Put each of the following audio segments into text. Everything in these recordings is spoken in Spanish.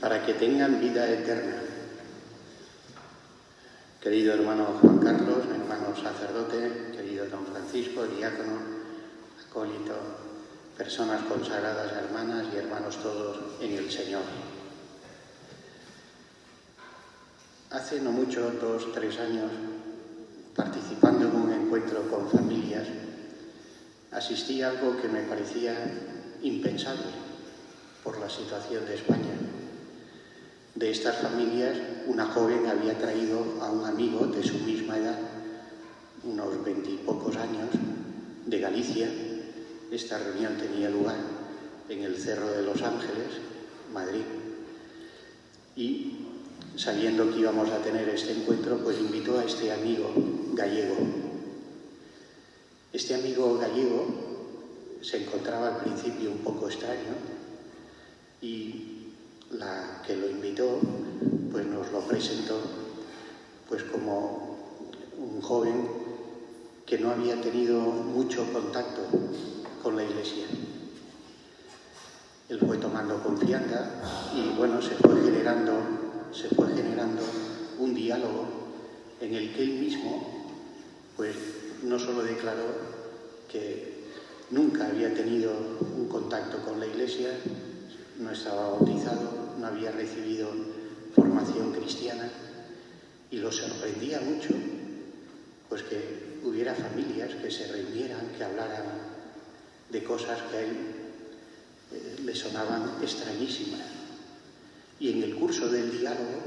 para que tengan vida eterna. Querido hermano Juan Carlos, hermano sacerdote, querido don Francisco, diácono, acólito, personas consagradas, hermanas y hermanos todos en el Señor. Hace no mucho, 2 o 3 años, participando en un encuentro con familias, asistí a algo que me parecía impensable por la situación de España. De estas familias, una joven había traído a un amigo de su misma edad, unos 20 y pocos años, de Galicia. Esta reunión tenía lugar en el Cerro de los Ángeles, Madrid. Y sabiendo que íbamos a tener este encuentro, pues invitó a este amigo gallego. Este amigo gallego se encontraba al principio un poco extraño y la que lo invitó pues nos lo presentó pues como un joven que no había tenido mucho contacto con la Iglesia. Él fue tomando confianza y bueno, se fue generando un diálogo en el que él mismo pues no solo declaró que nunca había tenido un contacto con la Iglesia, no estaba bautizado, no había recibido formación cristiana, y lo sorprendía mucho pues que hubiera familias que se reunieran, que hablaran de cosas que a él le sonaban extrañísimas. Y en el curso del diálogo,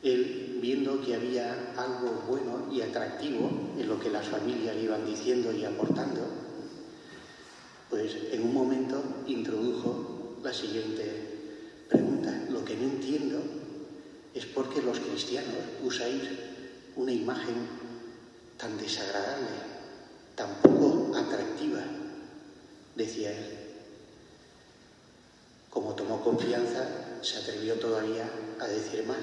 él, viendo que había algo bueno y atractivo en lo que las familias le iban diciendo y aportando, pues en un momento introdujo la siguiente pregunta: lo que no entiendo es por qué los cristianos usáis una imagen tan desagradable, tan poco atractiva, decía él. Como tomó confianza, se atrevió todavía a decir más,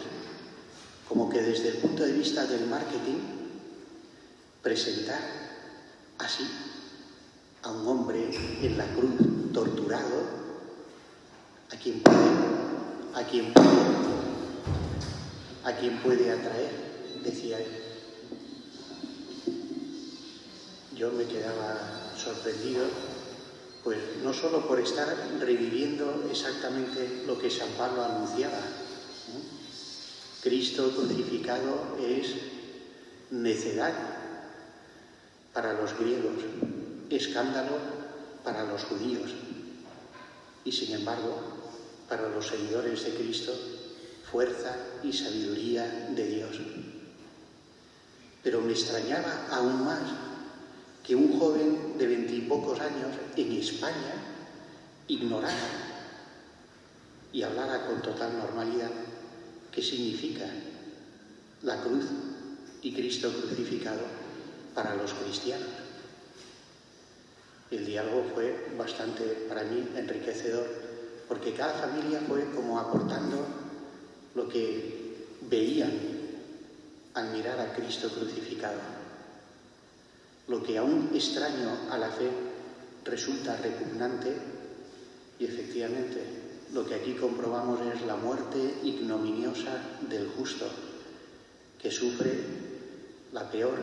como que desde el punto de vista del marketing, presentar así a un hombre en la cruz, torturado, a quien puede atraer, decía él. Yo me quedaba sorprendido, pues no solo por estar reviviendo exactamente lo que San Pablo anunciaba, ¿no? Cristo crucificado es necedad para los griegos, escándalo para los judíos, y sin embargo, para los seguidores de Cristo, fuerza y sabiduría de Dios. Pero me extrañaba aún más que un joven de 20 y pocos años en España ignorara y hablara con total normalidad qué significa la cruz y Cristo crucificado para los cristianos. El diálogo fue bastante, para mí, enriquecedor, porque cada familia fue como aportando lo que veían al mirar a Cristo crucificado. Lo que aún extraño a la fe resulta repugnante, y efectivamente lo que aquí comprobamos es la muerte ignominiosa del justo, que sufre la peor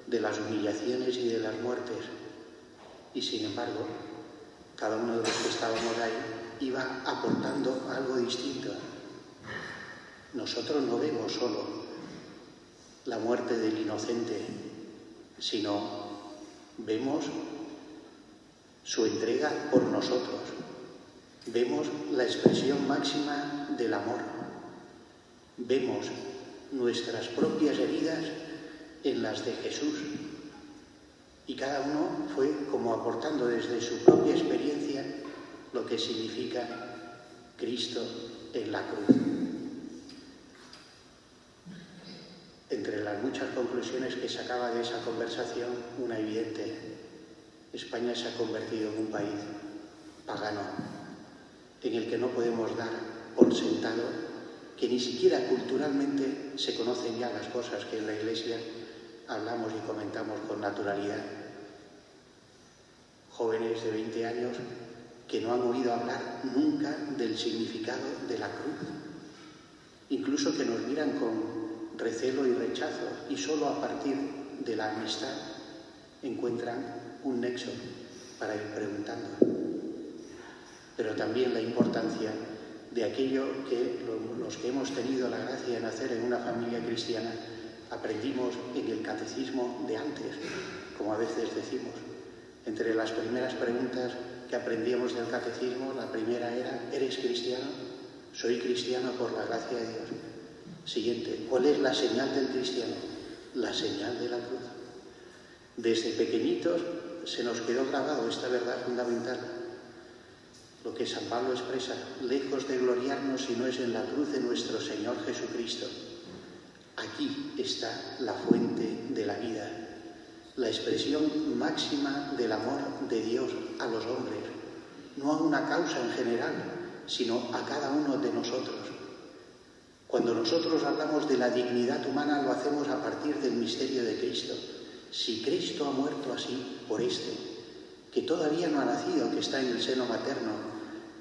de las humillaciones y de las muertes. Y sin embargo, cada uno de los que estábamos ahí iba aportando algo distinto. Nosotros no vemos solo la muerte del inocente, sino vemos su entrega por nosotros. Vemos la expresión máxima del amor. Vemos nuestras propias heridas en las de Jesús. Y cada uno fue como aportando desde su propia experiencia lo que significa Cristo en la cruz. Entre las muchas conclusiones que sacaba de esa conversación, una evidente: España se ha convertido en un país pagano, en el que no podemos dar por sentado que ni siquiera culturalmente se conocen ya las cosas que en la Iglesia hablamos y comentamos con naturalidad. Jóvenes de 20 años que no han oído hablar nunca del significado de la cruz, incluso que nos miran con recelo y rechazo, y solo a partir de la amistad encuentran un nexo para ir preguntando. Pero también la importancia de aquello que los que hemos tenido la gracia de nacer en una familia cristiana aprendimos en el catecismo de antes, como a veces decimos. Entre las primeras preguntas que aprendíamos del catecismo, la primera era: ¿eres cristiano? Soy cristiano por la gracia de Dios. Siguiente: ¿cuál es la señal del cristiano? La señal de la cruz. Desde pequeñitos se nos quedó grabado esta verdad fundamental. Lo que San Pablo expresa: lejos de gloriarnos si no es en la cruz de nuestro Señor Jesucristo. Aquí está la fuente de la vida, la expresión máxima del amor de Dios a los hombres, no a una causa en general, sino a cada uno de nosotros. Cuando nosotros hablamos de la dignidad humana, lo hacemos a partir del misterio de Cristo. Si Cristo ha muerto así por que todavía no ha nacido, que está en el seno materno,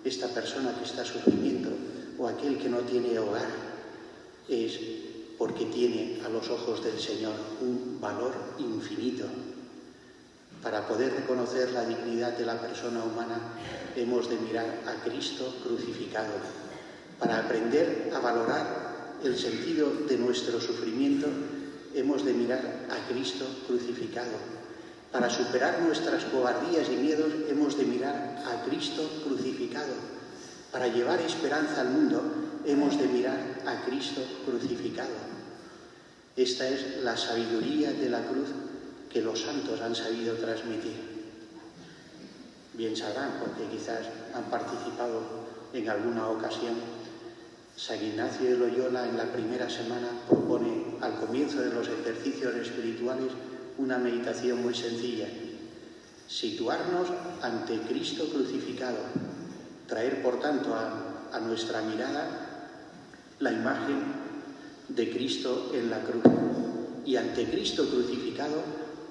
esta persona que está sufriendo, o aquel que no tiene hogar, es porque tiene a los ojos del Señor un valor infinito. Para poder reconocer la dignidad de la persona humana, hemos de mirar a Cristo crucificado. Para aprender a valorar el sentido de nuestro sufrimiento, hemos de mirar a Cristo crucificado. Para superar nuestras cobardías y miedos, hemos de mirar a Cristo crucificado. Para llevar esperanza al mundo, hemos de mirar a Cristo crucificado. Esta es la sabiduría de la cruz que los santos han sabido transmitir. Bien sabrán, porque quizás han participado en alguna ocasión, San Ignacio de Loyola en la primera semana propone al comienzo de los ejercicios espirituales una meditación muy sencilla: situarnos ante Cristo crucificado, traer por tanto a nuestra mirada la imagen de Cristo en la cruz, y ante Cristo crucificado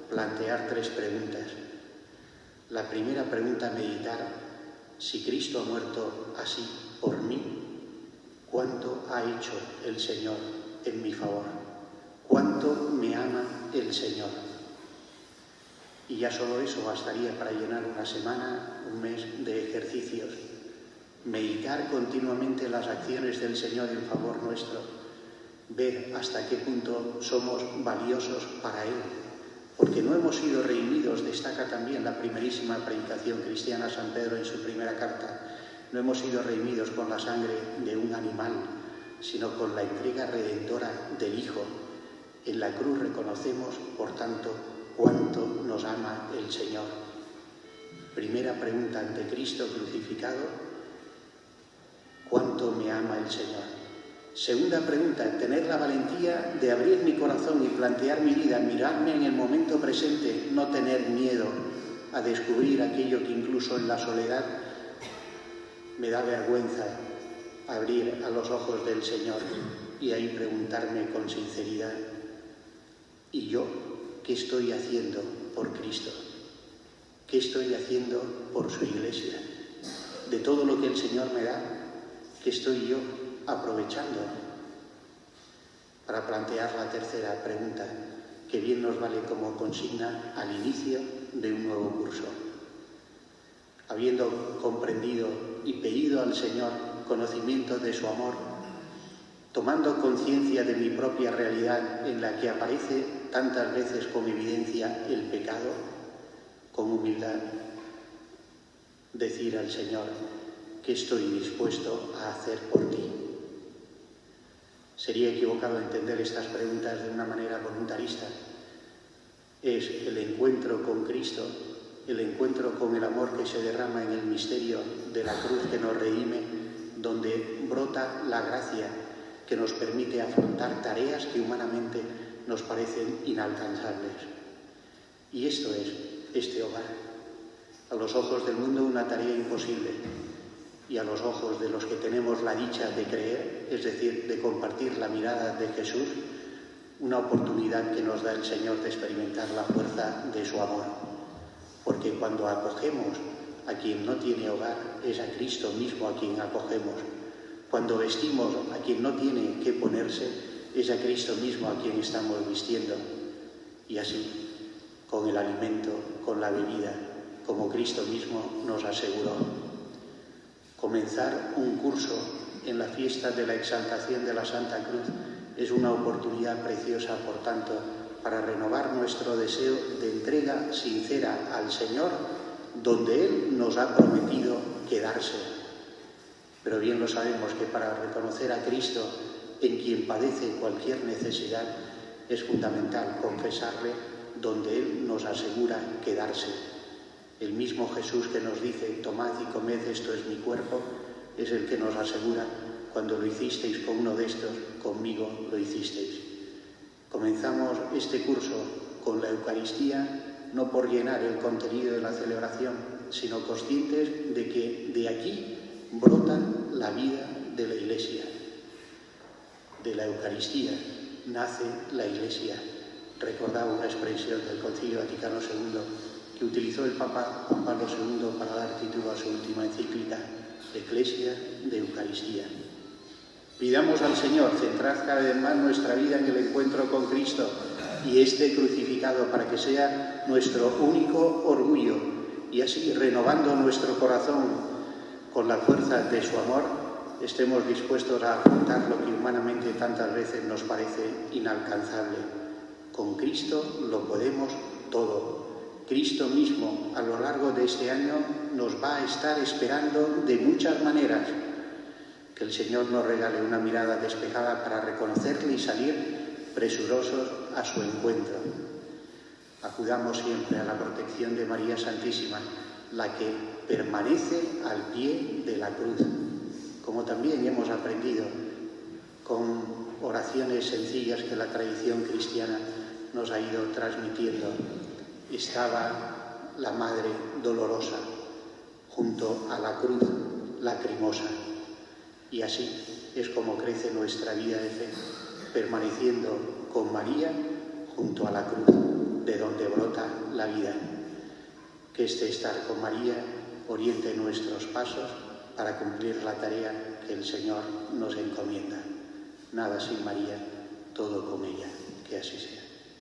plantear 3 preguntas. La primera pregunta a meditar: si Cristo ha muerto así por mí, ¿cuánto ha hecho el Señor en mi favor? ¿Cuánto me ama el Señor? Y ya solo eso bastaría para llenar una semana, un mes de ejercicios. Meditar continuamente las acciones del Señor en favor nuestro, ver hasta qué punto somos valiosos para Él, porque no hemos sido redimidos, destaca también la primerísima predicación cristiana San Pedro en su primera carta. No hemos sido redimidos con la sangre de un animal, sino con la entrega redentora del Hijo. En la cruz reconocemos, por tanto, cuánto nos ama el Señor. Primera pregunta ante Cristo crucificado: ¿cuánto me ama el Señor? Segunda pregunta: tener la valentía de abrir mi corazón y plantear mi vida, mirarme en el momento presente, no tener miedo a descubrir aquello que incluso en la soledad me da vergüenza abrir a los ojos del Señor, y ahí preguntarme con sinceridad: ¿y yo qué estoy haciendo por Cristo? ¿Qué estoy haciendo por su Iglesia? De todo lo que el Señor me da, ¿qué estoy yo aprovechando? Para plantear la tercera pregunta, que bien nos vale como consigna al inicio de un nuevo curso. Habiendo comprendido y pedido al Señor conocimiento de su amor, tomando conciencia de mi propia realidad en la que aparece tantas veces con evidencia el pecado, con humildad, decir al Señor: ¿qué estoy dispuesto a hacer por ti? Sería equivocado entender estas preguntas de una manera voluntarista. Es el encuentro con Cristo, el encuentro con el amor que se derrama en el misterio de la cruz que nos redime, donde brota la gracia que nos permite afrontar tareas que humanamente nos parecen inalcanzables. Y esto es este hogar. A los ojos del mundo una tarea imposible, y a los ojos de los que tenemos la dicha de creer, es decir, de compartir la mirada de Jesús, una oportunidad que nos da el Señor de experimentar la fuerza de su amor. Porque cuando acogemos a quien no tiene hogar, es a Cristo mismo a quien acogemos. Cuando vestimos a quien no tiene qué ponerse, es a Cristo mismo a quien estamos vistiendo. Y así, con el alimento, con la bebida, como Cristo mismo nos aseguró. Comenzar un curso en la fiesta de la exaltación de la Santa Cruz es una oportunidad preciosa, por tanto, para renovar nuestro deseo de entrega sincera al Señor, donde Él nos ha prometido quedarse. Pero bien lo sabemos que para reconocer a Cristo en quien padece cualquier necesidad es fundamental confesarle donde Él nos asegura quedarse. El mismo Jesús que nos dice: tomad y comed, esto es mi cuerpo, es el que nos asegura: cuando lo hicisteis con uno de estos, conmigo lo hicisteis. Comenzamos este curso con la Eucaristía, no por llenar el contenido de la celebración, sino conscientes de que de aquí brota la vida de la Iglesia. De la Eucaristía nace la Iglesia. Recordaba una expresión del Concilio Vaticano II que utilizó el Papa Juan Pablo II para dar título a su última encíclica, Ecclesia de Eucaristía. Pidamos al Señor centrar cada vez más nuestra vida en el encuentro con Cristo y este crucificado, para que sea nuestro único orgullo, y así, renovando nuestro corazón con la fuerza de su amor, estemos dispuestos a afrontar lo que humanamente tantas veces nos parece inalcanzable. Con Cristo lo podemos todo. Cristo mismo, a lo largo de este año, nos va a estar esperando de muchas maneras. Que el Señor nos regale una mirada despejada para reconocerle y salir presurosos a su encuentro. Acudamos siempre a la protección de María Santísima, la que permanece al pie de la cruz, como también hemos aprendido con oraciones sencillas que la tradición cristiana nos ha ido transmitiendo. Estaba la Madre dolorosa junto a la cruz lacrimosa. Y así es como crece nuestra vida de fe, permaneciendo con María junto a la cruz, de donde brota la vida. Que este estar con María oriente nuestros pasos para cumplir la tarea que el Señor nos encomienda. Nada sin María, todo con ella. Que así sea.